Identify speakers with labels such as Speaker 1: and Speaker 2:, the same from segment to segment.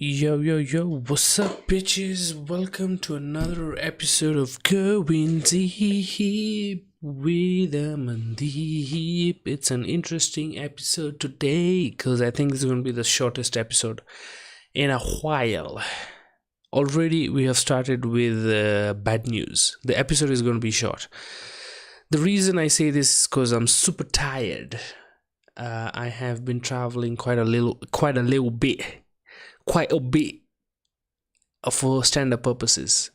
Speaker 1: Yo, yo, yo, what's up, bitches? Welcome to another episode of Going Deep with Amandeep. It's an interesting episode today because I think this is going to be the shortest episode in a while. Already, we have started with bad news. The episode is going to be short. The reason I say this is because I'm super tired. I have been traveling quite a little bit for stand-up purposes.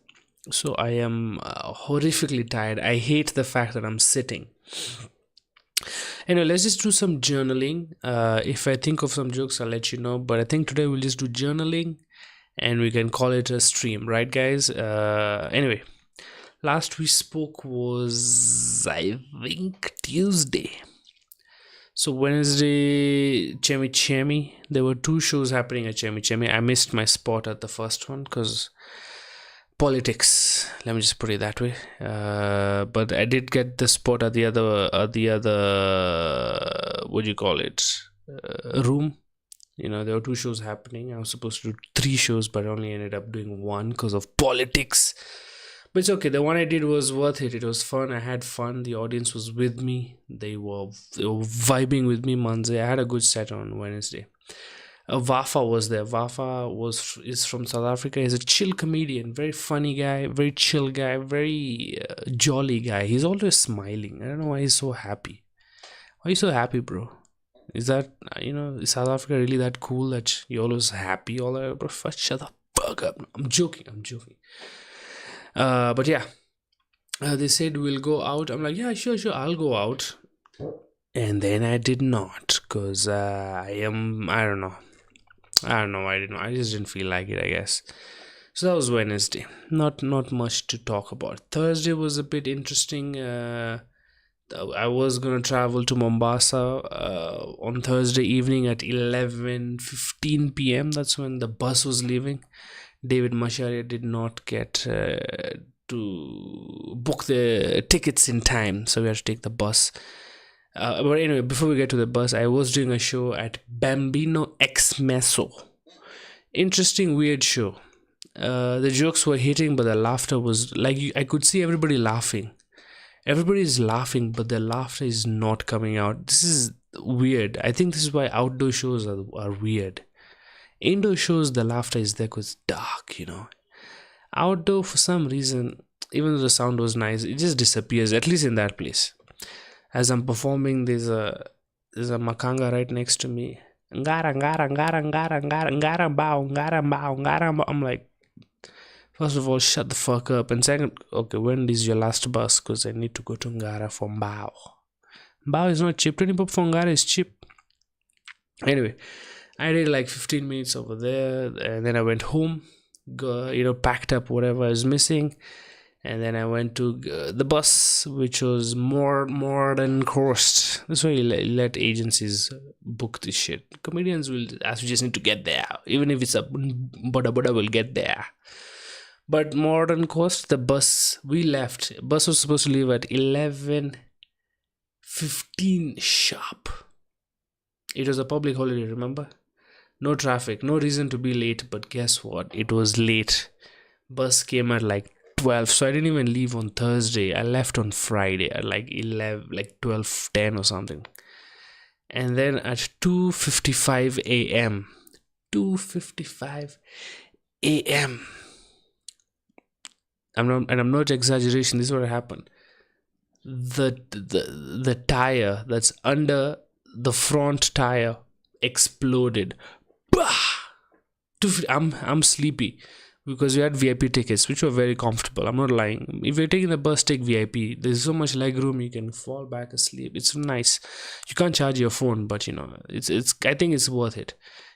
Speaker 1: So I am horrifically tired. I hate the fact that I'm sitting. Anyway, let's just do some journaling. If I think of some jokes, I'll let you know. But I think today we'll just do journaling and we can call it a stream, right, guys? Anyway, last we spoke was, I think, Tuesday. So Wednesday, Chemi. There were two shows happening at Chemi. I missed my spot at the first one because politics. Let me just put it that way. But I did get the spot at the other, what do you call it? Room. You know, there were two shows happening. I was supposed to do 3 shows, but I only ended up doing 1 because of politics. But it's okay. The one I did was worth it. It was fun. I had fun. The audience was with me. They were vibing with me Monday. I had a good set on Wednesday. Wafa was there. Wafa is from South Africa. He's a chill comedian. Very funny guy. Very chill guy. Very jolly guy. He's always smiling. I don't know why he's so happy. Why are you so happy, bro? Is that, is South Africa really that cool that you're always happy all the way, bro? Shut the fuck up. I'm joking. But yeah, they said we'll go out. I'm like, yeah, sure, I'll go out. And then I did not, because I don't know. I just didn't feel like it, I guess. So that was Wednesday. Not much to talk about. Thursday was a bit interesting. I was going to travel to Mombasa on Thursday evening at 11:15 p.m. That's when the bus was leaving. David Masharia did not get to book the tickets in time, so we had to take the bus. But anyway, before we get to the bus, I was doing a show at Bambino X Meso. Interesting, weird show. The jokes were hitting, but the laughter was like, I could see everybody laughing. Everybody's laughing, but their laughter is not coming out. This is weird. I think this is why outdoor shows are weird. Indoor shows, the laughter is there because it's dark, Outdoor, for some reason, even though the sound was nice, it just disappears, at least in that place. As I'm performing, there's a makanga right next to me. Ngara, ngara, ngara, ngara, ngara, ngara, bao, ngara, bao, ngara, bao. I'm like, first of all, shut the fuck up. And second, okay, when is your last bus? Because I need to go to Ngara for Mbao. Mbao is not cheap. 20 pop for Ngara is cheap. Anyway, I did like 15 minutes over there, and then I went home, packed up whatever I was missing, and then I went to the bus, which was more than cost. That's why you let agencies book this shit. Comedians will, as we just need to get there, even if it's a buddha, we'll get there. But more than cost, the bus we left. Bus was supposed to leave at 11:15 sharp. It was a public holiday, remember? No traffic, no reason to be late, but guess what? It was late. Bus came at like 12, so I didn't even leave on Thursday. I left on Friday at like 12:10 or something. And then at 2:55 a.m. 2:55 a.m. I'm not exaggeration, this is what happened. The tire that's under the front tire exploded. I'm sleepy because we had VIP tickets, which were very comfortable. I'm not lying. If you're taking the bus, take VIP. There's so much leg room, you can fall back asleep. It's nice. You can't charge your phone, but it's I think it's worth it.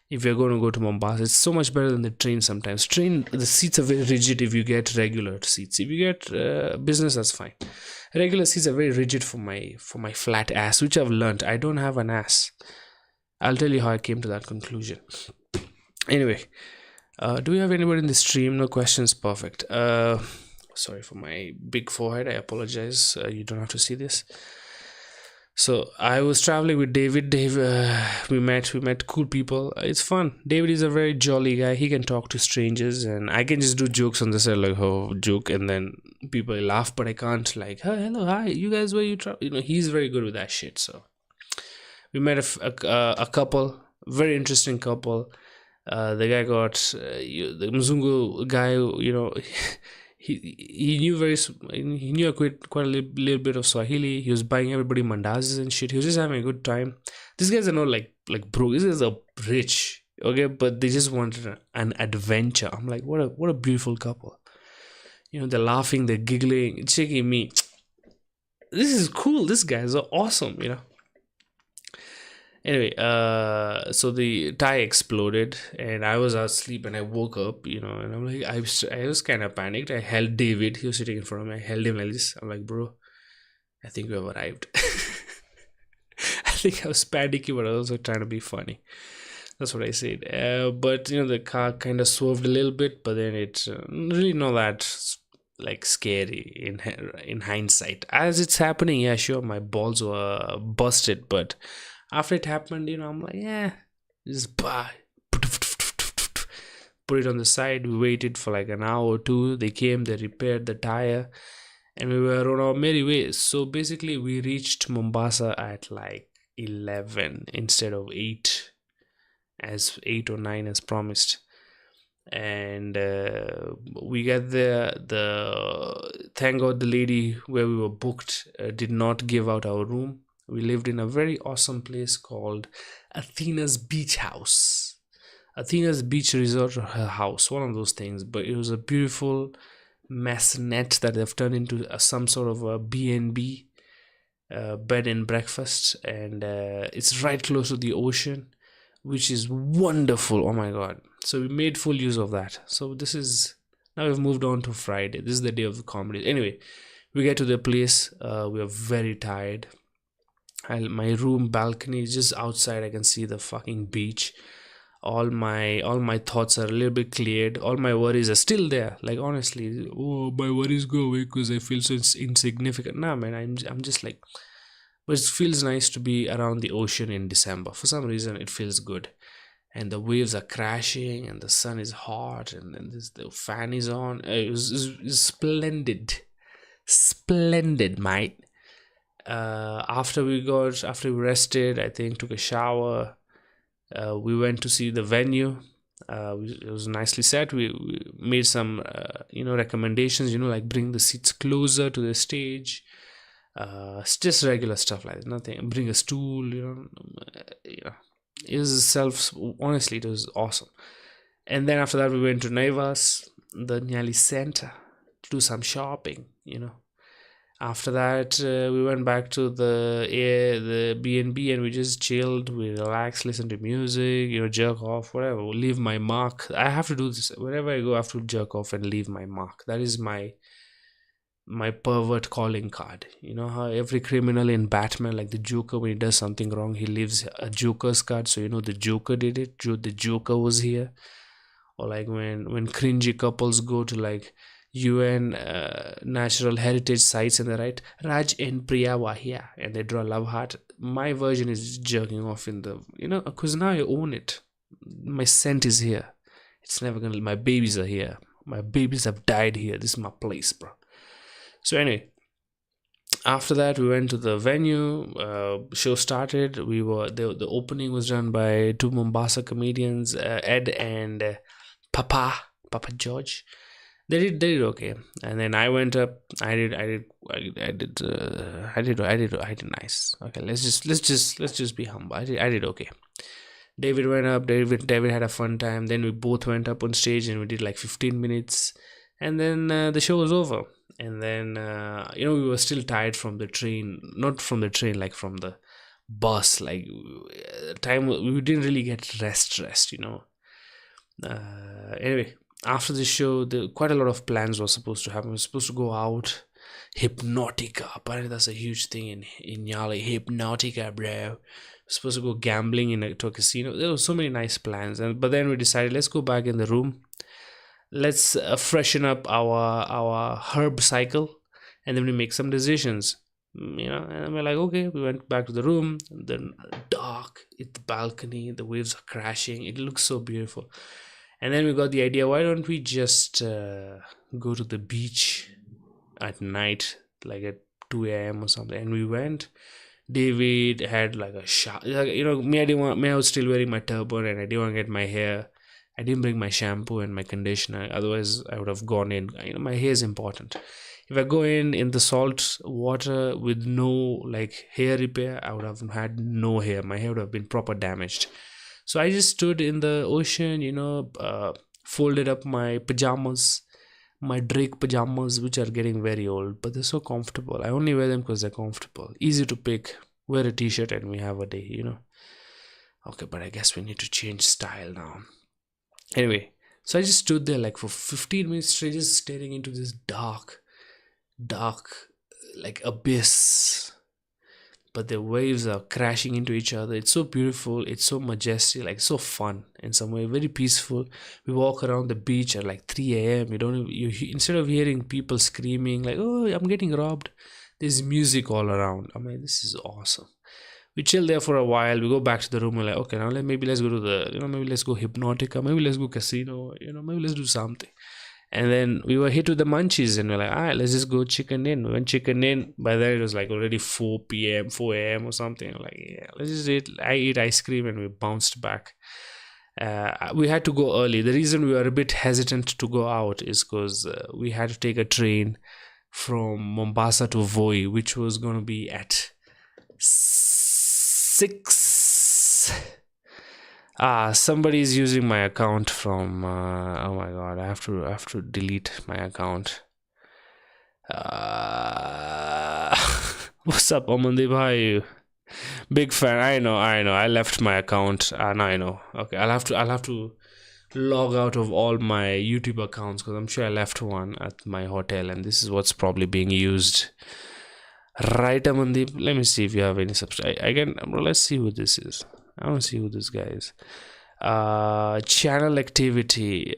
Speaker 1: If you're going to go to Mombasa, it's so much better than the train sometimes. Train, the seats are very rigid if you get regular seats. If you get business, that's fine. Regular seats are very rigid for my flat ass, which I've learned. I don't have an ass. I'll tell you how I came to that conclusion. Anyway, do we have anybody in the stream? No questions. Perfect. Sorry for my big forehead. I apologize. You don't have to see this. So I was traveling with David. We met cool people. It's fun. David is a very jolly guy. He can talk to strangers, and I can just do jokes on the side, like oh joke, and then people laugh. But I can't like, hey, hello, hi, you guys, where you travel? He's very good with that shit. So we met a couple, very interesting couple. The guy got the Mzungu guy. He knew he knew quite a little bit of Swahili. He was buying everybody mandazis and shit. He was just having a good time. These guys are not like broke. These guys are rich, okay, but they just wanted an adventure. I'm like, what a beautiful couple. They're laughing, they're giggling, checking me. This is cool. These guys are awesome. Anyway, so the tie exploded, and I was asleep, and I woke up, and I'm like, I was kind of panicked. I held David. He was sitting in front of me. I held him like this. I'm like, bro, I think we have arrived. I think I was panicky, but I was also trying to be funny. That's what I said. But the car kind of swerved a little bit, but then it's really not that like scary in hindsight. As it's happening, yeah, sure, my balls were busted, but after it happened, I'm like, yeah, just buy. Put it on the side. We waited for like an hour or two. They came, they repaired the tire, and we were on our merry way. So basically, we reached Mombasa at like 11 instead of 8, as 8 or 9 as promised. And we got there. Thank God the lady where we were booked did not give out our room. We lived in a very awesome place called Athena's Beach House. Athena's Beach Resort, or her house, one of those things. But it was a beautiful maisonette that they've turned into some sort of a B&B, bed and breakfast. And it's right close to the ocean, which is wonderful. Oh my God. So we made full use of that. So now we've moved on to Friday. This is the day of the comedy. Anyway, we get to the place. We are very tired. My room balcony is just outside. I can see the fucking beach. All my thoughts are a little bit cleared. All my worries are still there. Like honestly, oh, my worries go away because I feel so insignificant. Nah, man, I'm just like, but it feels nice to be around the ocean in December. For some reason, it feels good, and the waves are crashing, and the sun is hot, and then the fan is on. It was splendid, splendid, mate. After we rested, I think took a shower. We went to see the venue. It was nicely set. We made some recommendations, like bring the seats closer to the stage. It's just regular stuff like that. Nothing, bring a stool, it was honestly, it was awesome. And then after that we went to Naivas, the Nyali Center, to do some shopping. After that, we went back to the B&B, and we just chilled. We relaxed, listened to music, jerk off, whatever. Leave my mark. I have to do this wherever I go. I have to jerk off and leave my mark. That is my pervert calling card. You know how every criminal in Batman, like the Joker, when he does something wrong, he leaves a Joker's card. So the Joker did it. The Joker was here. Or like when cringy couples go to like UN natural heritage sites, and they write Raj and Priya were here, and they draw a love heart. My version is jerking off in the because now I own it. My scent is here. It's never gonna. My babies are here. My babies have died here. This is my place, bro. So anyway, after that we went to the venue. Show started. We were the opening was done by 2 Mombasa comedians, Ed and Papa George. They did okay, and then I went up. I did nice. Okay, let's just be humble. I did okay. David went up. David had a fun time. Then we both went up on stage, and we did like 15 minutes, and then the show was over. And then we were still tired from the train, not from the train, like from the bus. Like time we didn't really get rest. Anyway, after the show, quite a lot of plans were supposed to happen. We were supposed to go out. Hypnotica, apparently that's a huge thing in Yali. Hypnotica, bro. We're supposed to go gambling to a casino. There were so many nice plans, but then we decided, let's go back in the room. Let's freshen up our herb cycle, and then we make some decisions. And we're like, okay. We went back to the room. Then dark, it's the balcony, the waves are crashing, it looks so beautiful. And then we got the idea, why don't we just go to the beach at night, like at 2 a.m. or something. And we went. David had like a shot. Me, I didn't want. Me, I was still wearing my turban, and I didn't want to get my hair. I didn't bring my shampoo and my conditioner. Otherwise, I would have gone in. My hair is important. If I go in the salt water with no like hair repair, I would have had no hair. My hair would have been proper damaged. So I just stood in the ocean, folded up my pajamas, my Drake pajamas, which are getting very old, but they're so comfortable. I only wear them because they're comfortable, easy to pick. Wear a t-shirt and we have a day. Okay, but I guess we need to change style now. Anyway, so I just stood there like for 15 minutes straight, just staring into this dark, like abyss. But the waves are crashing into each other. It's so beautiful. It's so majestic, like so fun in some way, very peaceful. We walk around the beach at like 3 a.m. Instead of hearing people screaming like, "Oh, I'm getting robbed," there's music all around. I mean, this is awesome. We chill there for a while. We go back to the room. We're like, okay, now maybe let's go to maybe let's go Hypnotica. Maybe let's go casino. Maybe let's do something. And then we were hit with the munchies and we're like, all right, let's just go chicken in. We went chicken in. By then it was like already 4 p.m., 4 a.m. or something. Like, yeah, let's just eat. I eat ice cream and we bounced back. We had to go early. The reason we were a bit hesitant to go out is because we had to take a train from Mombasa to Voi, which was going to be at 6. Somebody's using my account from oh my god, I have to delete my account. What's up, Amandeep? How are you? Big fan. I know. I left my account. Now I know. Okay, I'll have to log out of all my YouTube accounts because I'm sure I left one at my hotel and this is what's probably being used. Right, Amandeep? Let me see if you have any subscribe. Let's see who this is. I want to see who this guy is. Channel activity.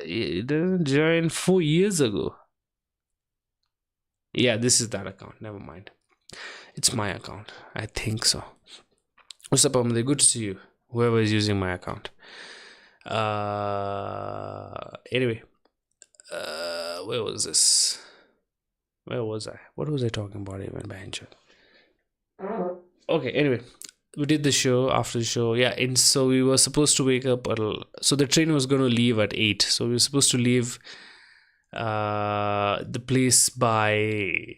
Speaker 1: It didn't join 4 years ago. Yeah, this is that account. Never mind. It's my account. I think so. What's up, Amandeep? Good to see you. Whoever is using my account. Anyway. Where was this? Where was I? What was I talking about even, Banjo? Okay, anyway, we did the show. After the show, yeah, and so we were supposed to wake up so the train was going to leave at 8, so we were supposed to leave the place by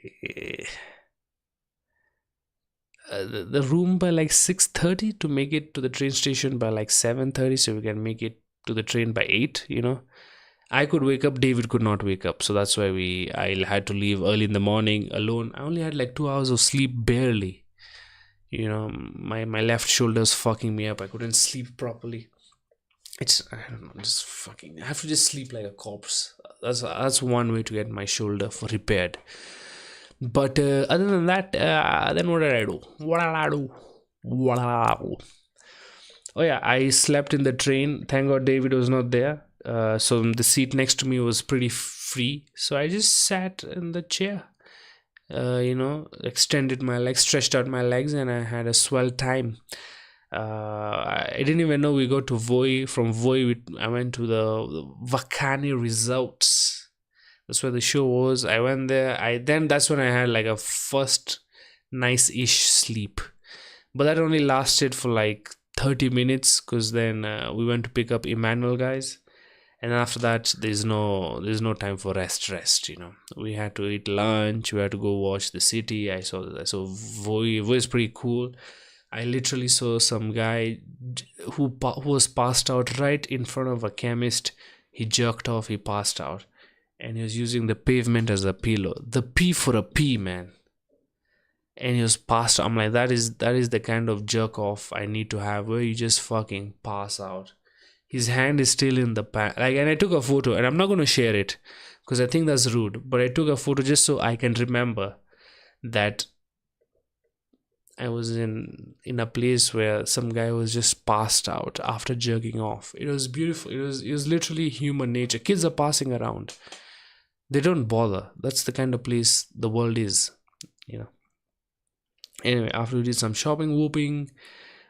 Speaker 1: the room by like 6:30 to make it to the train station by like 7:30, so we can make it to the train by 8. I could wake up, David could not wake up, so that's why I had to leave early in the morning alone. I only had like 2 hours of sleep, barely. My left shoulder's fucking me up. I couldn't sleep properly. I don't know, just fucking. I have to just sleep like a corpse. That's one way to get my shoulder repaired. But other than that, then what did I do? Oh yeah, I slept in the train. Thank God David was not there. So the seat next to me was pretty free. So I just sat in the chair. Extended my legs, stretched out my legs, and I had a swell time. I didn't even know we got to Voi. From Voi, I went to the Vakani Resorts. That's where the show was. I went there. That's when I had like a first nice-ish sleep. But that only lasted for like 30 minutes because then we went to pick up Emmanuel guys. And after that, there's no time for rest. We had to eat lunch. We had to go watch the city. I saw Voi. Voi is pretty cool. I literally saw some guy who was passed out right in front of a chemist. He jerked off. He passed out, and he was using the pavement as a pillow. The P for a P, man. And he was passed out. I'm like, that is the kind of jerk off I need to have, where you just fucking pass out. His hand is still in the pan. And I took a photo, and I'm not going to share it because I think that's rude. But I took a photo just so I can remember that I was in a place where some guy was just passed out after jerking off. It was beautiful. It was literally human nature. Kids are passing around. They don't bother. That's the kind of place the world is, you know. Anyway, after we did some shopping, whooping,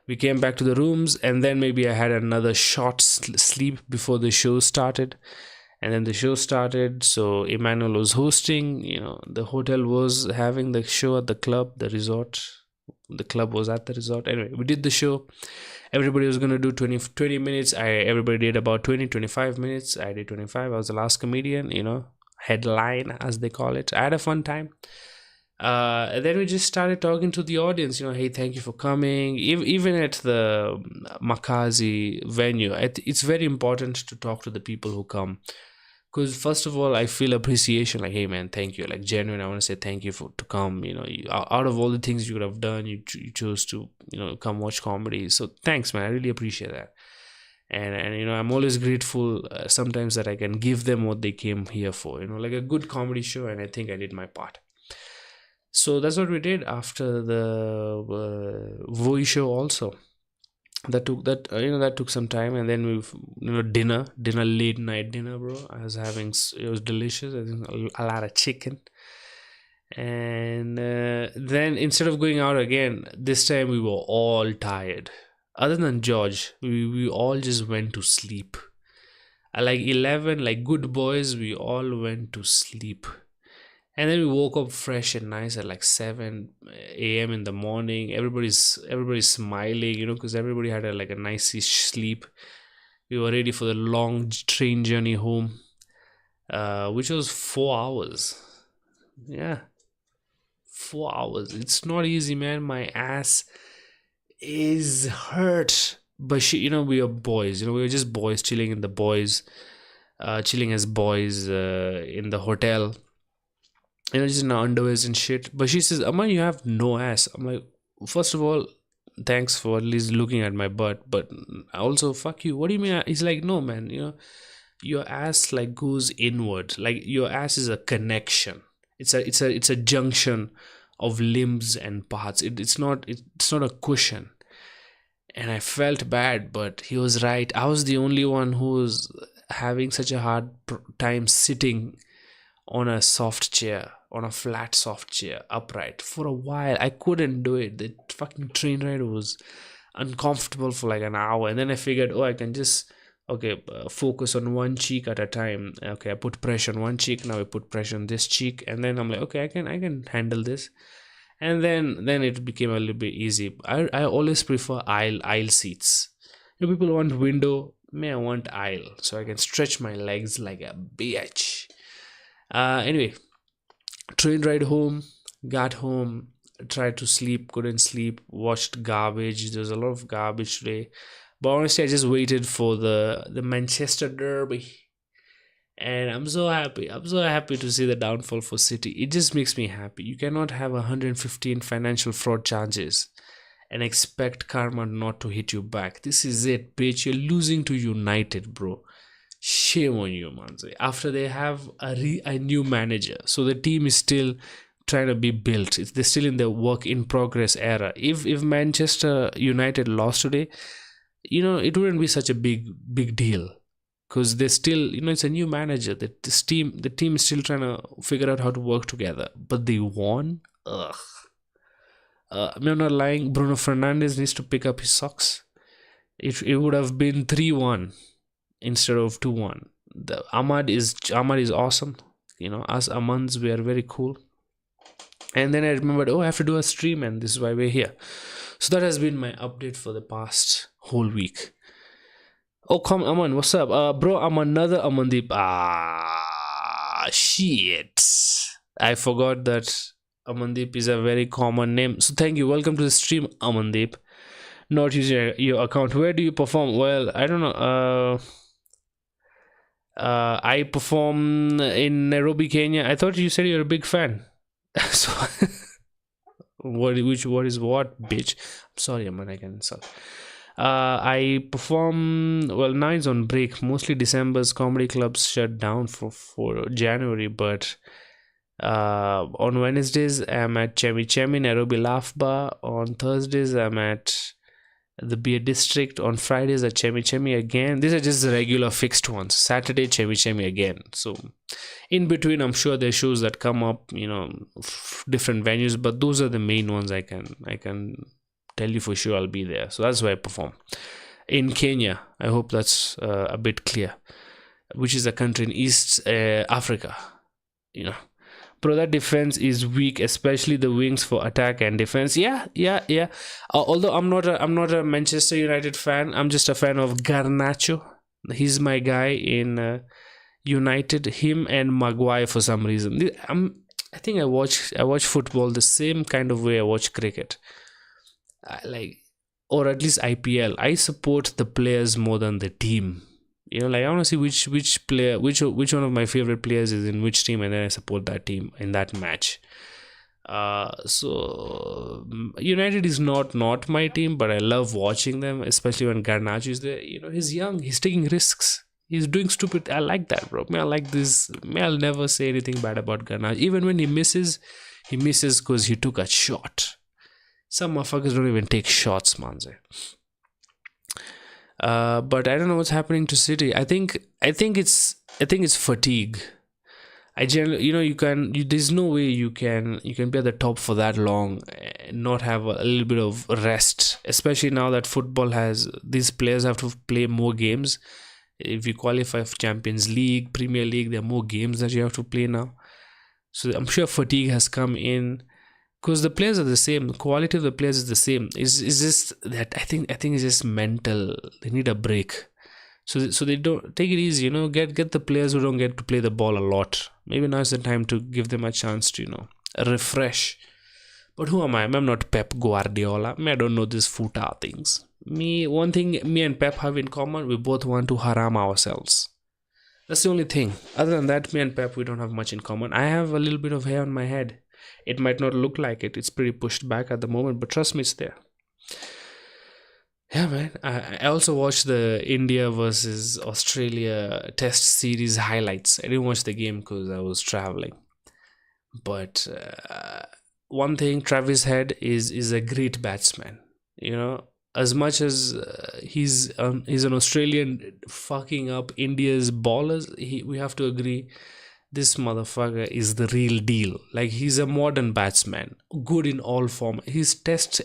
Speaker 1: we came back to the rooms, and then maybe I had another short sleep before the show started. And then the show started, so Emmanuel was hosting. The hotel was having the show at the club, the resort. The club was at the resort. Anyway, we did the show. Everybody was going to do 20 minutes. Everybody did about 20-25 minutes. I did 25. I was the last comedian, headline, as they call it. I had a fun time. And then we just started talking to the audience, hey, thank you for coming. Even at the Makazi venue, it's very important to talk to the people who come, because first of all, I feel appreciation, like, hey man, thank you, like genuine. I want to say thank you for to come. Out of all the things you could have done, you chose to come watch comedy. So thanks, man. I really appreciate that. And I'm always grateful sometimes that I can give them what they came here for, like a good comedy show. And I think I did my part. So that's what we did after the Voi show also. That took some time. And then we dinner, late night dinner, bro. I was having, it was delicious. I think a lot of chicken. And then instead of going out again, this time we were all tired. Other than George, we all just went to sleep. At like 11, like good boys, we all went to sleep. And then we woke up fresh and nice at like 7 a.m. in the morning. Everybody's smiling, because everybody had a nice-ish sleep. We were ready for the long train journey home, which was 4 hours. Yeah, 4 hours. It's not easy, man. My ass is hurt. But we are boys. We were just boys chilling in the boys, chilling as boys in the hotel. Just in our underwears and shit. But she says, Aman, you have no ass. I'm like, first of all, thanks for at least looking at my butt. But also, fuck you. What do you mean? He's like, no, man. Your ass like goes inward. Like your ass is a connection. It's a junction of limbs and parts. It's not a cushion. And I felt bad, but he was right. I was the only one who was having such a hard time sitting on a soft chair, on a flat soft chair, upright for a while. I couldn't do it. The fucking train ride was uncomfortable for like an hour. And then I figured, I can just focus on one cheek at a time. Okay, I put pressure on one cheek, now I put pressure on this cheek, and then I'm like, okay, I can handle this. And then it became a little bit easy. I always prefer aisle seats. People want window, me I want aisle, so I can stretch my legs like a bitch. Anyway, train ride home, got home, tried to sleep, couldn't sleep, watched garbage. There's a lot of garbage today, but honestly I just waited for the Manchester derby, and I'm so happy to see the downfall for City. It just makes me happy. You cannot have 115 financial fraud charges and expect karma not to hit you back. This is it, bitch. You're losing to United, bro. Shame on you, man. After they have a new manager, so the team is still trying to be built. They're still in the work in progress era. If Manchester United lost today, it wouldn't be such a big deal, because they're still, it's a new manager. The team is still trying to figure out how to work together. But they won. Ugh. I'm not lying. Bruno Fernandes needs to pick up his socks. It would have been 3-1. Instead of 2-1. The Ahmad is awesome. Us Amans, we are very cool. And then I remembered, I have to do a stream, and this is why we're here. So that has been my update for the past whole week. Oh, come Aman, what's up? Bro, I'm another Amandeep. Shit. I forgot that Amandeep is a very common name. So thank you. Welcome to the stream, Amandeep. Not using your account. Where do you perform? Well, I don't know. I perform in Nairobi, Kenya. I thought you said you're a big fan. So what is what, bitch? I'm sorry, man, I can insult. I perform, well, now it's on break. Mostly December's comedy clubs shut down for January, but on Wednesdays I'm at Chemi Chemi, Nairobi Laugh Bar. On Thursdays I'm at The beer district on Fridays at Chemi Chemi again. These are just the regular fixed ones. Saturday Chemi Chemi again. So in between, I'm sure there's shows that come up, different venues, but those are the main ones. I can tell you for sure I'll be there. So that's where I perform in Kenya. I hope that's a bit clear. Which is a country in East Africa. Bro, that defense is weak, especially the wings for attack and defense. Yeah. Although I'm not a Manchester United fan. I'm just a fan of Garnacho. He's my guy in United. Him and Maguire for some reason. I think I watch football the same kind of way I watch cricket. Or at least IPL. I support the players more than the team. I want to see which player, which one of my favorite players is in which team, and then I support that team in that match. So United is not my team, but I love watching them, especially when Garnacho is there. He's young, he's taking risks, he's doing stupid. I like that, bro. I like this. I'll never say anything bad about Garnacho. Even when he misses because he took a shot. Some motherfuckers don't even take shots, man. But I don't know what's happening to City. I think it's fatigue. I generally, there's no way you can be at the top for that long and not have a little bit of rest, especially now that football has, these players have to play more games. If you qualify for Champions League, Premier League, there are more games that you have to play now. So I'm sure fatigue has come in. Because the players are the same, the quality of the players is the same. It's just that I think it's just mental. They need a break, so they don't take it easy. Get the players who don't get to play the ball a lot. Maybe now is the time to give them a chance to refresh. But who am I? I'm not Pep Guardiola. I don't know these futa things. One thing me and Pep have in common: we both want to haram ourselves. That's the only thing. Other than that, me and Pep, we don't have much in common. I have a little bit of hair on my head. It might not look like it. It's pretty pushed back at the moment, but trust me, it's there. Yeah, man. I also watched the India versus Australia test series highlights. I didn't watch the game because I was traveling. But one thing, Travis Head is a great batsman. As much as he's an Australian fucking up India's ballers, we have to agree, this motherfucker is the real deal. He's a modern batsman, good in all form. His test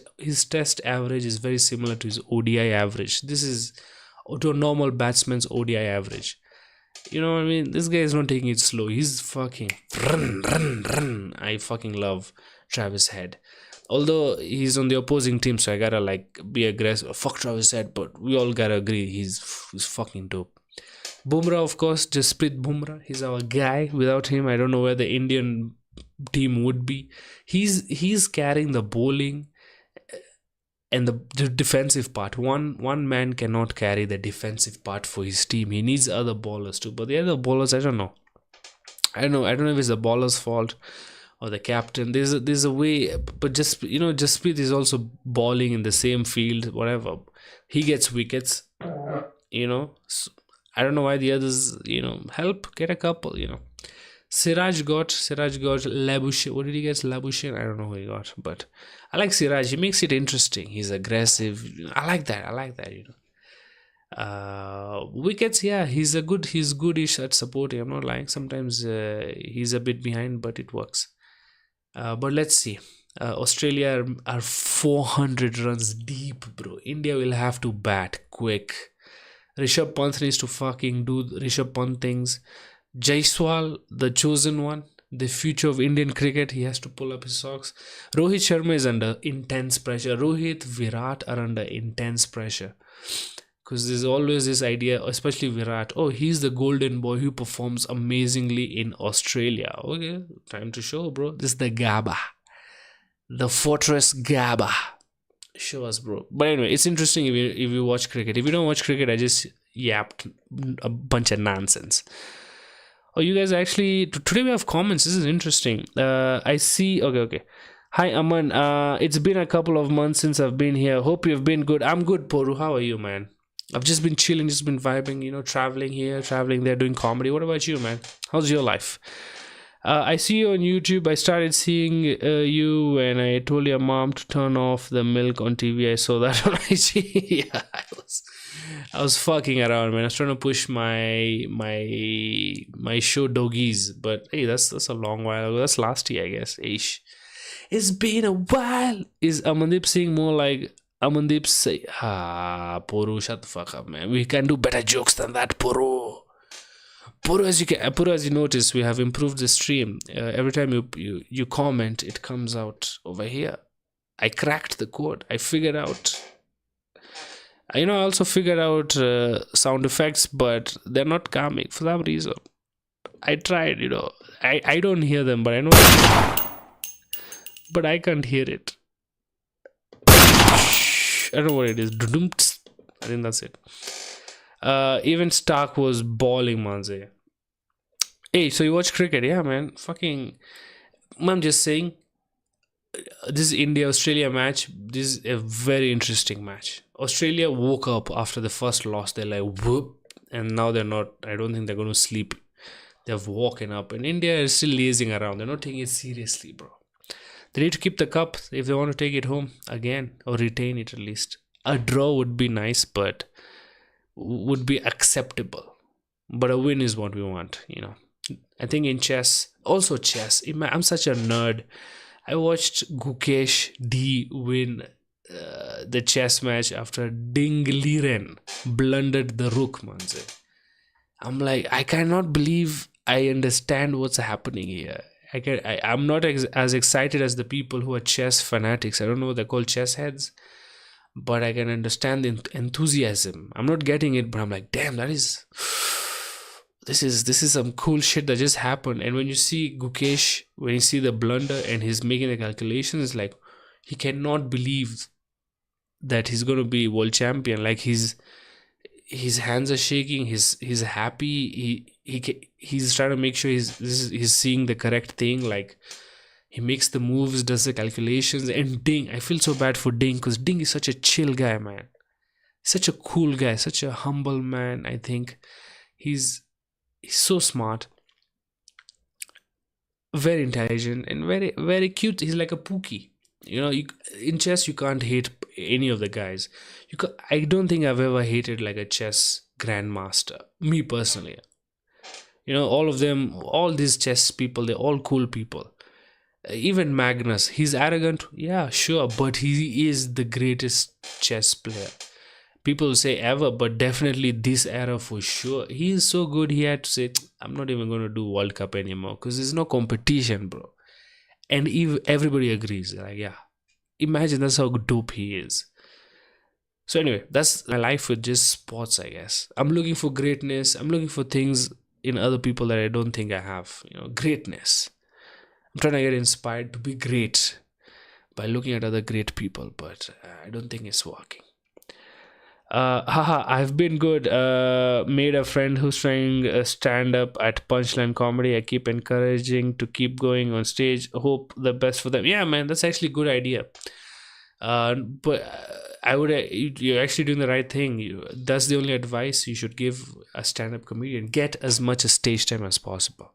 Speaker 1: average is very similar to his ODI average. This is to a normal batsman's ODI average. You know what I mean? This guy is not taking it slow. He's fucking run. I fucking love Travis Head. Although he's on the opposing team, so I gotta be aggressive. Fuck Travis Head, but we all gotta agree he's fucking dope. Bumrah, of course, Jasprit Bumrah. He's our guy. Without him, I don't know where the Indian team would be. He's carrying the bowling and the defensive part. One man cannot carry the defensive part for his team. He needs other bowlers too. But the other bowlers, I don't know. I don't know if it's the bowler's fault or the captain. There's a way, but Jasprit is also bowling in the same field. Whatever, he gets wickets. So, I don't know why the others, help get a couple, Siraj got Labuschagne. What did he get? Labuschagne? I don't know who he got, but I like Siraj. He makes it interesting. He's aggressive. I like that, Wickets, yeah, he's goodish at supporting. I'm not lying. Sometimes he's a bit behind, but it works. But let's see. Australia are 400 runs deep, bro. India will have to bat quick. Rishabh Pant needs to fucking do Rishabh Pant things. Jaiswal, the chosen one, the future of Indian cricket, he has to pull up his socks. Rohit Sharma is under intense pressure. Rohit, Virat are under intense pressure. Because there's always this idea, especially Virat, he's the golden boy who performs amazingly in Australia. Okay, time to show, bro. This is the Gabba. The Fortress Gabba. Show us, bro. But anyway, it's interesting if you watch cricket. If you don't watch cricket, I just yapped a bunch of nonsense. You guys actually, today we have comments. This is interesting. I see. Okay. Hi, Aman. It's been a couple of months since I've been here. Hope you've been good. I'm good, Poru. How are you, man? I've just been chilling, just been vibing, traveling here, traveling there, doing comedy. What about you, man? How's your life? I see you on YouTube. I started seeing you when I told your mom to turn off the milk on TV. I saw that on IG. Yeah, I was fucking around, man. I was trying to push my show doggies, but hey, that's a long while ago. That's last year, I guess. Ish. It's been a while. Is Amandeep saying more like Amandeep say, Puru, shut the fuck up, man. We can do better jokes than that, Puru. Puru, as you notice, we have improved the stream. Every time you comment, it comes out over here. I cracked the code. I figured out. I also figured out sound effects, but they're not coming for some reason. I tried, I don't hear them, but I know, but I can't hear it. I don't know what it is. I think that's it. Even Stark was balling, manze. Hey, so you watch cricket? Yeah, man. Fucking, I'm just saying, this India-Australia match, this is a very interesting match. Australia woke up after the first loss. They're like, whoop. And now they're not, I don't think they're going to sleep. They've woken up. And India is still lazing around. They're not taking it seriously, bro. They need to keep the cup if they want to take it home again, or retain it at least. A draw would be nice, but would be acceptable. But a win is what we want, I think in chess, also chess, I'm such a nerd. I watched Gukesh D win the chess match after Ding Liren blundered the rook, manze. I'm like, I cannot believe I understand what's happening here. I'm not as excited as the people who are chess fanatics. I don't know what they're called, chess heads, but I can understand the enthusiasm. I'm not getting it, but I'm like, damn, this is some cool shit that just happened. And when you see Gukesh, when you see the blunder and he's making the calculations, like, he cannot believe that he's going to be world champion. Like, his hands are shaking. He's happy. He's trying to make sure he's seeing the correct thing. Like, he makes the moves, does the calculations. And Ding, I feel so bad for Ding, because Ding is such a chill guy, man. Such a cool guy, such a humble man. I think he's so smart, very intelligent, and very, very cute. He's like a Pookie. In chess, you can't hate any of the guys. I don't think I've ever hated like a chess grandmaster. Me personally, all of them, all these chess people, they're all cool people. Even Magnus, he's arrogant, yeah, sure, but he is the greatest chess player. People say ever, but definitely this era for sure. He is so good, he had to say, I'm not even going to do World Cup anymore, because there's no competition, bro. And everybody agrees. They're like, yeah, imagine that's how dope he is. So anyway, that's my life with just sports, I guess. I'm looking for greatness. I'm looking for things in other people that I don't think I have. Greatness. I'm trying to get inspired to be great by looking at other great people, but I don't think it's working. I've been good. Made a friend who's trying stand up at Punchline Comedy. I keep encouraging to keep going on stage. Hope the best for them. Yeah, man, that's actually a good idea. But I would, you're actually doing the right thing. That's the only advice you should give a stand up comedian. Get as much stage time as possible.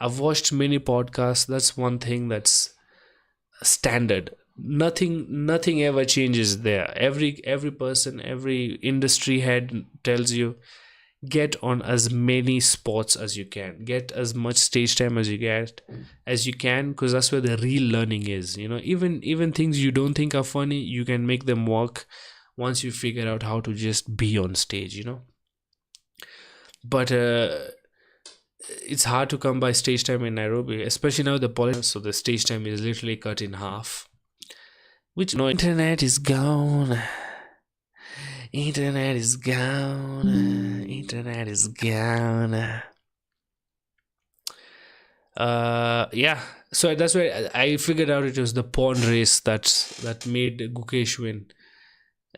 Speaker 1: I've watched many podcasts. That's one thing that's standard. Nothing ever changes there. Every person, every industry head tells you, get on as many spots as you can, get as much stage time as you can, because that's where the real learning is. Even things you don't think are funny, you can make them work once you figure out how to just be on stage. But it's hard to come by stage time in Nairobi, especially now the politics. So the stage time is literally cut in half. Which internet is gone. Internet is gone. Internet is gone. Yeah. So that's why I figured out it was the pawn race that made Gukesh win.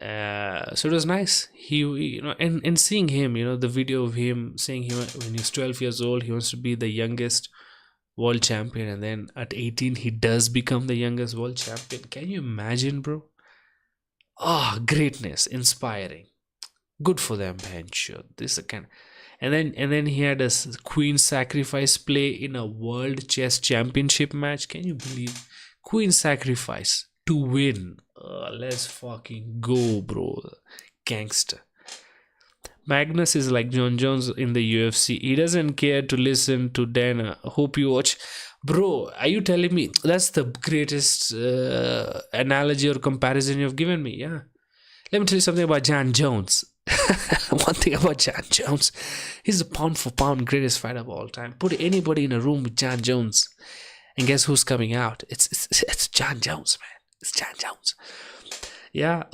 Speaker 1: So it was nice. He and seeing him, the video of him saying when he's 12 years old, he wants to be the youngest world champion, and then at 18 he does become the youngest world champion. Can you imagine, bro? Greatness, inspiring. Good for them, man. Sure, this is a kind. And then he had a queen sacrifice play in a world chess championship match. Can you believe queen sacrifice to win? Let's fucking go, bro. Gangster. Magnus is like John Jones in the UFC. He doesn't care to listen to Dana. Hope you watch. Bro, are you telling me that's the greatest analogy or comparison you've given me? Yeah. Let me tell you something about John Jones. One thing about John Jones, he's the pound for pound greatest fighter of all time. Put anybody in a room with John Jones, and guess who's coming out? It's John Jones, man. It's John Jones. Yeah,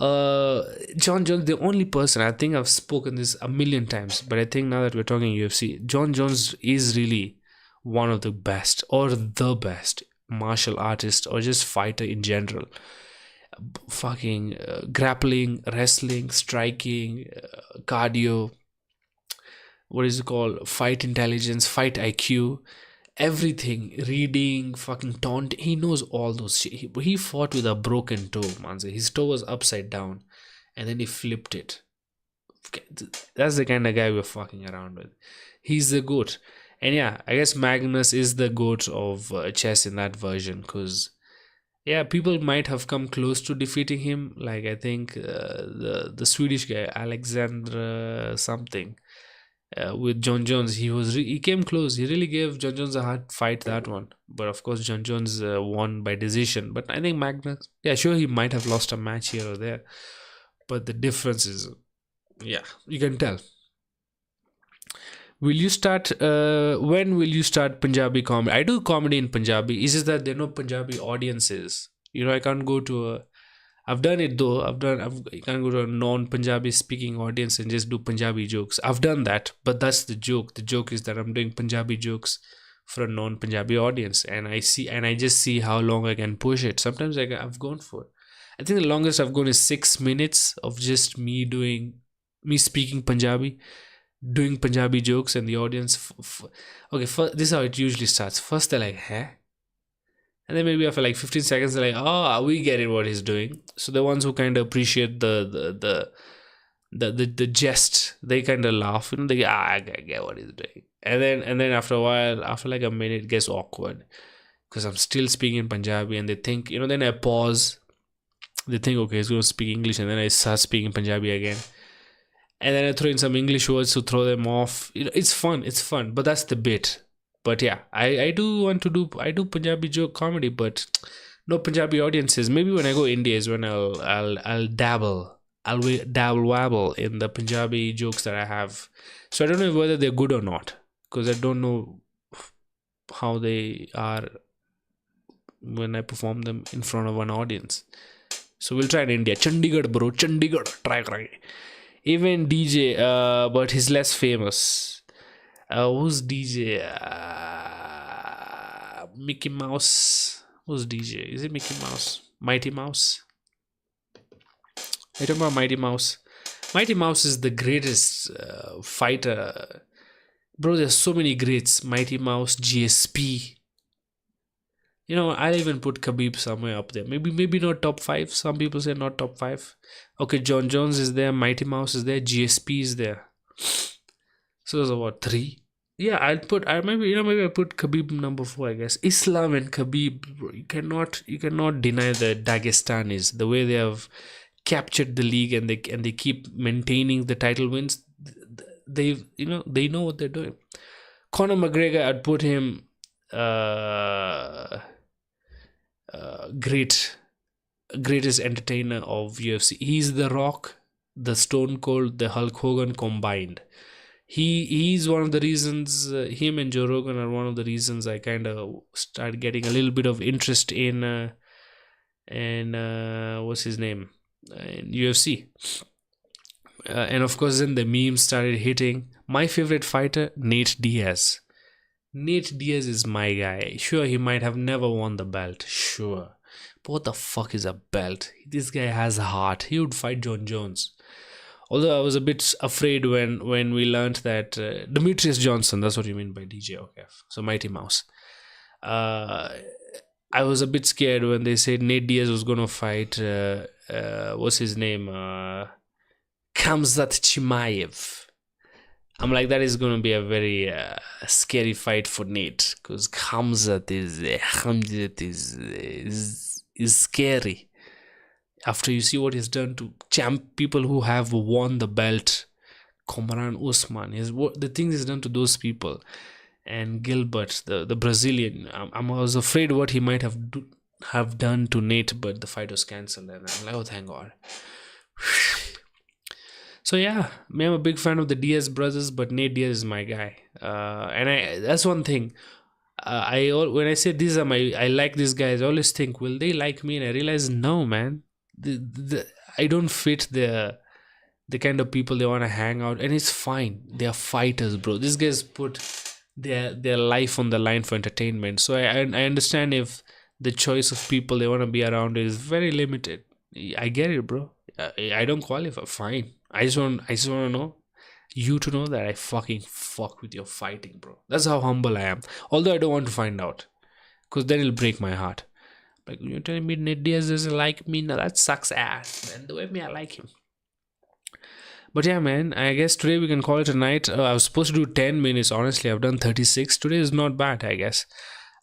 Speaker 1: John Jones, the only person, I think I've spoken this a million times, but I think now that we're talking UFC, John Jones is really one of the best or the best martial artist or just fighter in general. Fucking grappling, wrestling, striking, cardio, what is it called? Fight intelligence, fight IQ, everything, reading, fucking taunt. He knows all those shit. He fought with a broken toe, man. His toe was upside down and then he flipped it. That's the kind of guy we're fucking around with. He's the GOAT. And yeah, I guess Magnus is the GOAT of chess in that version, because yeah, people might have come close to defeating him. Like I think the Swedish guy Alexander something with John Jones, he came close. He really gave John Jones a hard fight, that one. But of course, John Jones won by decision. But I think Magnus, yeah, sure, he might have lost a match here or there, but the difference is, yeah, you can tell. Will you start? When will you start Punjabi comedy? I do comedy in Punjabi. It's just that there are no Punjabi audiences. I can't go to a. I've done it though. I can't go to a non-Punjabi speaking audience and just do Punjabi jokes. I've done that, but that's the joke. The joke is that I'm doing Punjabi jokes for a non-Punjabi audience, and I just see how long I can push it. Sometimes I've gone for. I think the longest I've gone is 6 minutes of just me speaking Punjabi, doing Punjabi jokes, and the audience. Okay, this is how it usually starts. First they're like, "Huh?" And then maybe after like 15 seconds, they're like, "Oh, we get it, what he's doing." So the ones who kind of appreciate the jest, they kind of laugh, and they I get what he's doing. And then after a while, after like a minute, it gets awkward because I'm still speaking in Punjabi, and they think, then I pause. They think, okay, he's going to speak English, and then I start speaking Punjabi again. And then I throw in some English words to throw them off. It's fun, but that's the bit. But yeah, I do Punjabi joke comedy, but no Punjabi audiences. Maybe when I go India is when I'll dabble wabble in the Punjabi jokes that I have. So I don't know whether they're good or not, because I don't know how they are when I perform them in front of an audience. So we'll try in India. Chandigarh, bro. Chandigarh. Try. Even DJ, but he's less famous. Who's DJ? Mickey Mouse. Who's DJ? Is it Mickey Mouse? Mighty Mouse? I talking about Mighty Mouse. Mighty Mouse is the greatest fighter. Bro, there's so many greats. Mighty Mouse, GSP. I'll even put Khabib somewhere up there. Maybe not top 5. Some people say not top 5. Okay, John Jones is there. Mighty Mouse is there. GSP is there. So there's about 3. Yeah, I'll put. Maybe I put Khabib number 4. I guess Islam and Khabib. Bro, you cannot deny the Dagestanis, the way they have captured the league, and they keep maintaining the title wins. They know what they're doing. Conor McGregor, I'd put him. Greatest entertainer of UFC. He's the Rock, the Stone Cold, the Hulk Hogan combined. He's one of the reasons. Him and Joe Rogan are one of the reasons I kind of started getting a little bit of interest in what's his name, in UFC. And of course, then the memes started hitting. My favorite fighter, Nate Diaz. Nate Diaz is my guy. Sure, he might have never won the belt. Sure. But what the fuck is a belt? This guy has a heart. He would fight John Jones. Although I was a bit afraid when we learned that Demetrius Johnson, that's what you mean by DJ, okay. So Mighty Mouse. I was a bit scared when they said Nate Diaz was going to fight, what's his name? Kamzat Chimaev. I'm like, that is going to be a very scary fight for Nate, because Hamzat is scary. After you see what he's done to people who have won the belt, Komran Usman, the things he's done to those people, and Gilbert, the Brazilian. I was afraid what he might have done to Nate, but the fight was cancelled, and I'm like, oh, thank God. So yeah, I'm a big fan of the Diaz brothers, but Nate Diaz is my guy, and that's one thing. When I say I like these guys, I always think, will they like me? And I realize, no, man, I don't fit the kind of people they want to hang out, and it's fine. They are fighters, bro. These guys put their life on the line for entertainment. So I understand if the choice of people they want to be around is very limited. I get it, bro. I don't qualify. Fine. I just want to know you to know that I fucking fuck with your fighting, bro. That's how humble I am. Although I don't want to find out, because then it'll break my heart. Like, you're telling me Nate Diaz doesn't like me? No, that sucks ass, man. The way I like him. But yeah, man, I guess today we can call it a night. I was supposed to do 10 minutes. Honestly, I've done 36. Today is not bad, I guess.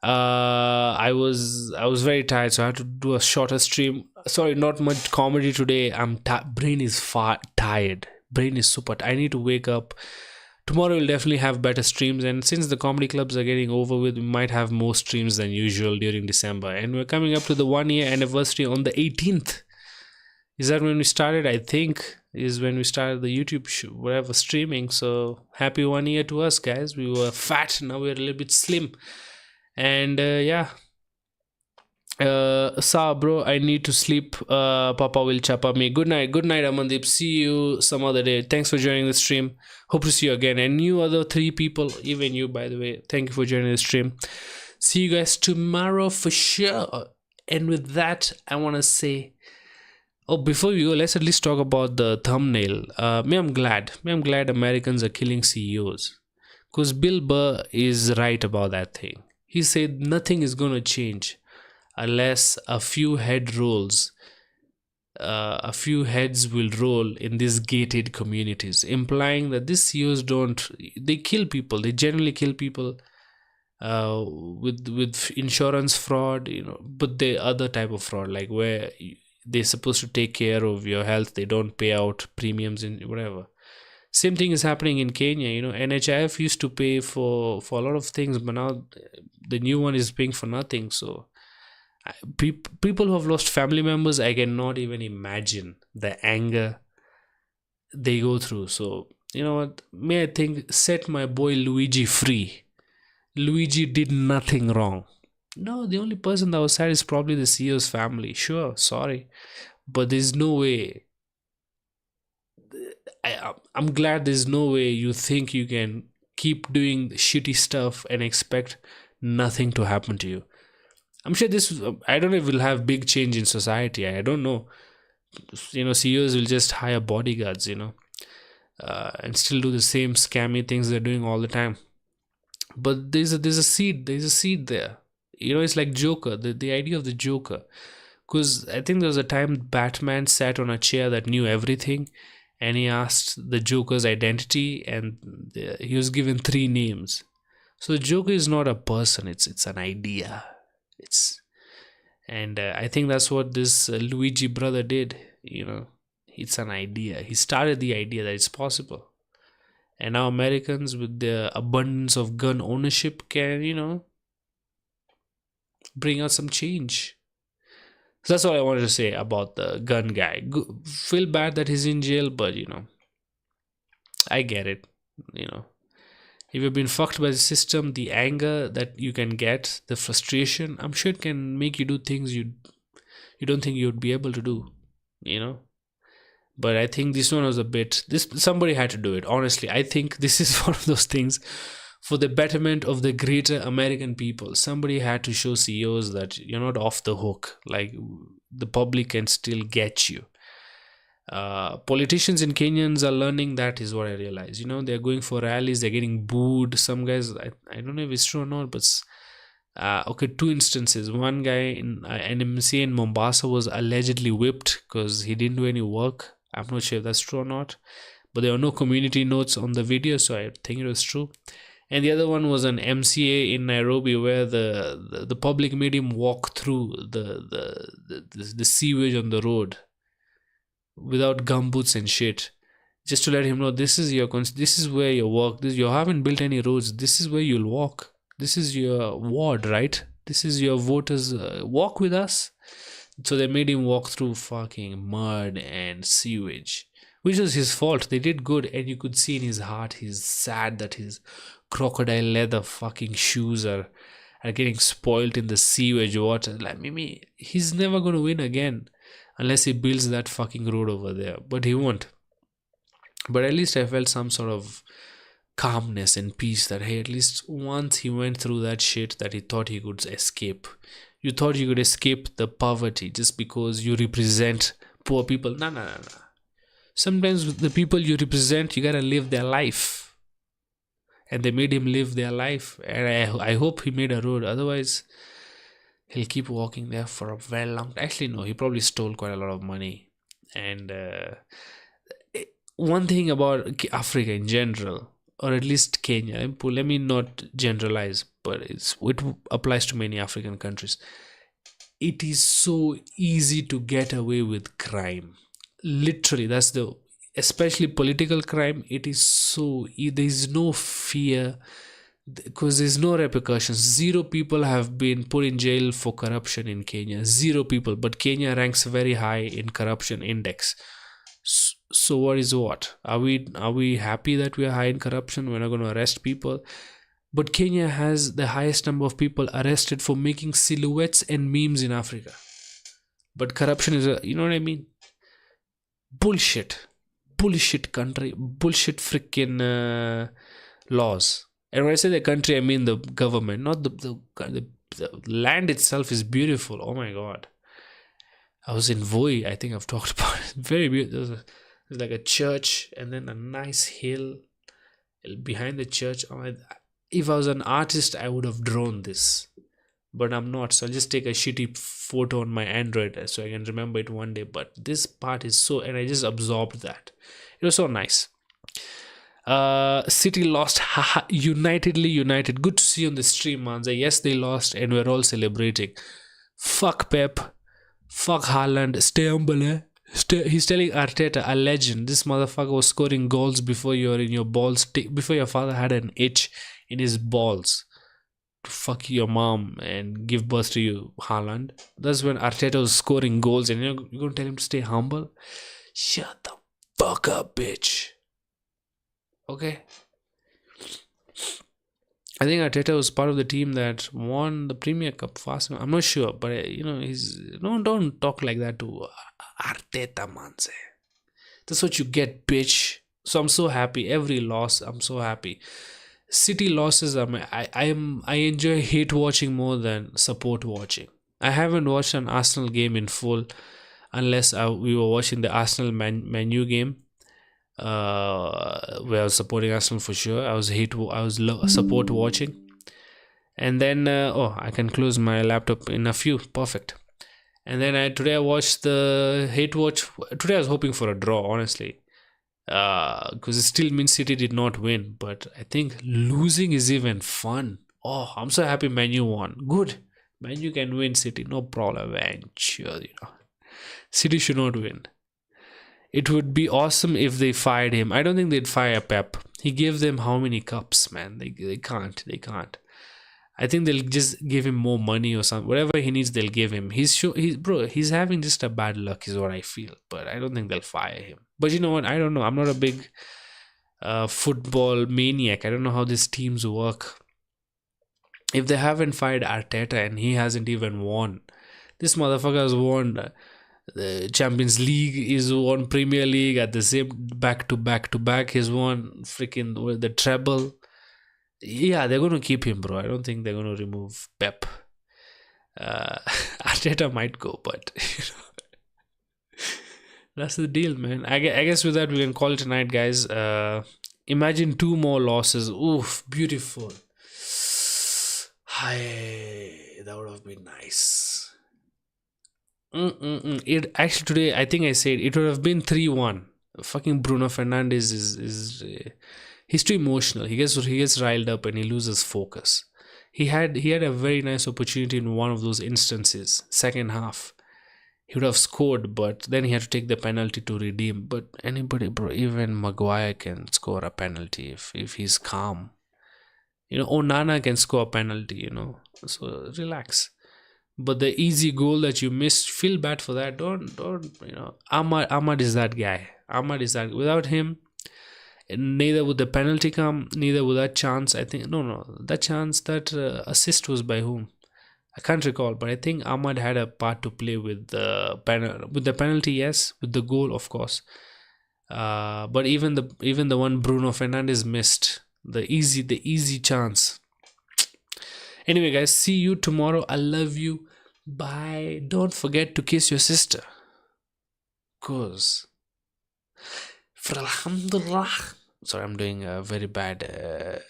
Speaker 1: I was very tired, so I had to do a shorter stream. Sorry, not much comedy today. Brain is tired. Brain is super. I need to wake up. Tomorrow we'll definitely have better streams, and since the comedy clubs are getting over with, we might have more streams than usual during December. And we're coming up to the 1 year anniversary on the 18th. Is that when we started? I think is when we started the YouTube show, whatever, streaming. So happy 1 year to us, guys. We were fat, now we're a little bit slim. And yeah, bro, I need to sleep. Papa will chapa me. Good night, Amandeep. See you some other day. Thanks for joining the stream. Hope to see you again. And you other 3 people, even you, by the way, thank you for joining the stream. See you guys tomorrow for sure. And with that, I want to say, before we go, let's at least talk about the thumbnail. I'm glad Americans are killing CEOs, because Bill Burr is right about that thing. He said nothing is going to change unless a few heads will roll in these gated communities, implying that these CEOs they kill people. They generally kill people with insurance fraud, but the other type of fraud, like where they're supposed to take care of your health, they don't pay out premiums and whatever. Same thing is happening in Kenya. NHIF used to pay for a lot of things, but now the new one is paying for nothing. So people who have lost family members, I cannot even imagine the anger they go through. So, you know what? May I think, set my boy Luigi free. Luigi did nothing wrong. No, the only person that was sad is probably the CEO's family. Sure, sorry. But there's no way. I'm glad there's no way you think you can keep doing shitty stuff and expect nothing to happen to you. I'm sure I don't know if we'll have big change in society. I don't know. CEOs will just hire bodyguards, and still do the same scammy things they're doing all the time. But there's a seed there. It's like Joker, the idea of the Joker. Because I think there was a time Batman sat on a chair that knew everything, and he asked the Joker's identity, and he was given 3 names. So the Joker is not a person, it's an idea. I think that's what this Luigi brother did. It's an idea. He started the idea that it's possible. And now Americans, with their abundance of gun ownership, can, bring out some change. So that's all I wanted to say about the gun guy. Feel bad that he's in jail, but I get it. If you've been fucked by the system, the anger that you can get, the frustration, I'm sure it can make you do things you don't think you'd be able to do. But I think this one was somebody had to do it. Honestly, I think this is one of those things for the betterment of the greater American people. Somebody had to show CEOs that you're not off the hook. Like, the public can still get you. Politicians and Kenyans are learning that, is what I realize. They're going for rallies, they're getting booed. Some guys, I don't know if it's true or not, but 2 instances. One guy in an MC in Mombasa was allegedly whipped because he didn't do any work. I'm not sure if that's true or not, but there were no community notes on the video, so I think it was true. And the other one was an MCA in Nairobi, where the public made him walk through the sewage on the road without gumboots and shit, just to let him know this is this is where you walk. You haven't built any roads. This is where you'll walk. This is your ward, right? This is your voters. Walk with us. So they made him walk through fucking mud and sewage, which was his fault. They did good, and you could see in his heart he's sad that his crocodile leather fucking shoes are getting spoiled in the sewage water. Like, maybe he's never going to win again unless he builds that fucking road over there. But he won't. But at least I felt some sort of calmness and peace that, hey, at least once he went through that shit that he thought he could escape. You thought you could escape the poverty just because you represent poor people. No. Sometimes the people you represent, you gotta live their life. And they made him live their life. And I hope he made a road. Otherwise, he'll keep walking there for a very long time. Actually, no, he probably stole quite a lot of money. And one thing about Africa in general, or at least Kenya, let me not generalize, but it applies to many African countries. It is so easy to get away with crime. Literally, especially political crime. It is so, there is no fear because there's no repercussions. 0 people have been put in jail for corruption in Kenya. 0 people, but Kenya ranks very high in corruption index. So what is what? Are we happy that we are high in corruption? We're not going to arrest people. But Kenya has the highest number of people arrested for making silhouettes and memes in Africa. But corruption is you know what I mean? Bullshit country, bullshit freaking laws. And when I say the country, I mean the government, not the land itself is beautiful. Oh my god. I was in Voi, I think I've talked about it. Very beautiful. There's like a church and then a nice hill behind the church. If I was an artist, I would have drawn this. But I'm not. So I'll just take a shitty photo on my Android so I can remember it one day. But this part is so... And I just absorbed that. It was so nice. City lost. United. Good to see on the stream, man. Yes, they lost and we're all celebrating. Fuck Pep. Fuck Haaland. Stay humble, eh? He's telling Arteta, a legend. This motherfucker was scoring goals before you're in your balls. Before your father had an itch in his balls to fuck your mom and give birth to you, Haaland. That's when Arteta was scoring goals, and you're going to tell him to stay humble? Shut the fuck up, bitch. Okay? I think Arteta was part of the team that won the Premier Cup fast. I'm not sure, but he's don't talk like that to Arteta, man. That's what you get, bitch. So I'm so happy. Every loss, I'm so happy. City losses, I enjoy hate watching more than support watching. I haven't watched an Arsenal game in full unless we were watching the Arsenal Man U game. Where I was supporting Arsenal for sure. I was support watching, and then I can close my laptop in a few. Perfect. And then today I watched the hate watch. Today I was hoping for a draw, honestly, because it still means City did not win. But I think losing is even fun. Oh, I'm so happy Man U won. Good, Man U can win City, no problem. And sure, City should not win. It would be awesome if they fired him. I don't think they'd fire Pep. He gave them how many cups, man? They can't. I think they'll just give him more money or something. Whatever he needs, they'll give him. He's having just a bad luck is what I feel. But I don't think they'll fire him. But you know what? I don't know. I'm not a big football maniac. I don't know how these teams work. If they haven't fired Arteta and he hasn't even won, this motherfucker has won... The Champions League, is won Premier League at the same back to back. He's won freaking the treble. Yeah, they're going to keep him, bro. I don't think they're going to remove Pep. Arteta might go, but that's the deal, man. I guess with that we can call it tonight, guys. Imagine 2 more losses. Oof, beautiful. Hi, that would have been nice. It actually today, I think I said it would have been 3-1. Fucking Bruno Fernandes is he's too emotional. He gets riled up and he loses focus. He had a very nice opportunity in one of those instances, second half. He would have scored, but then he had to take the penalty to redeem. But anybody, bro, even Maguire can score a penalty if he's calm. Onana can score a penalty. So relax. But the easy goal that you missed, feel bad for that. Don't. Ahmad is that guy. Ahmad is that. Without him, neither would the penalty come, neither would that chance. I think no, that chance, that assist was by whom? I can't recall, but I think Ahmad had a part to play with the penalty. Yes, with the goal, of course. But even the one Bruno Fernandes missed, the easy chance. Anyway, guys, see you tomorrow. I love you. Bye. Don't forget to kiss your sister. Cause Alhamdulillah. Sorry, I'm doing very bad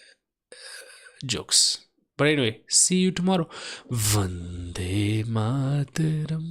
Speaker 1: jokes. But anyway, see you tomorrow. Vande Mataram.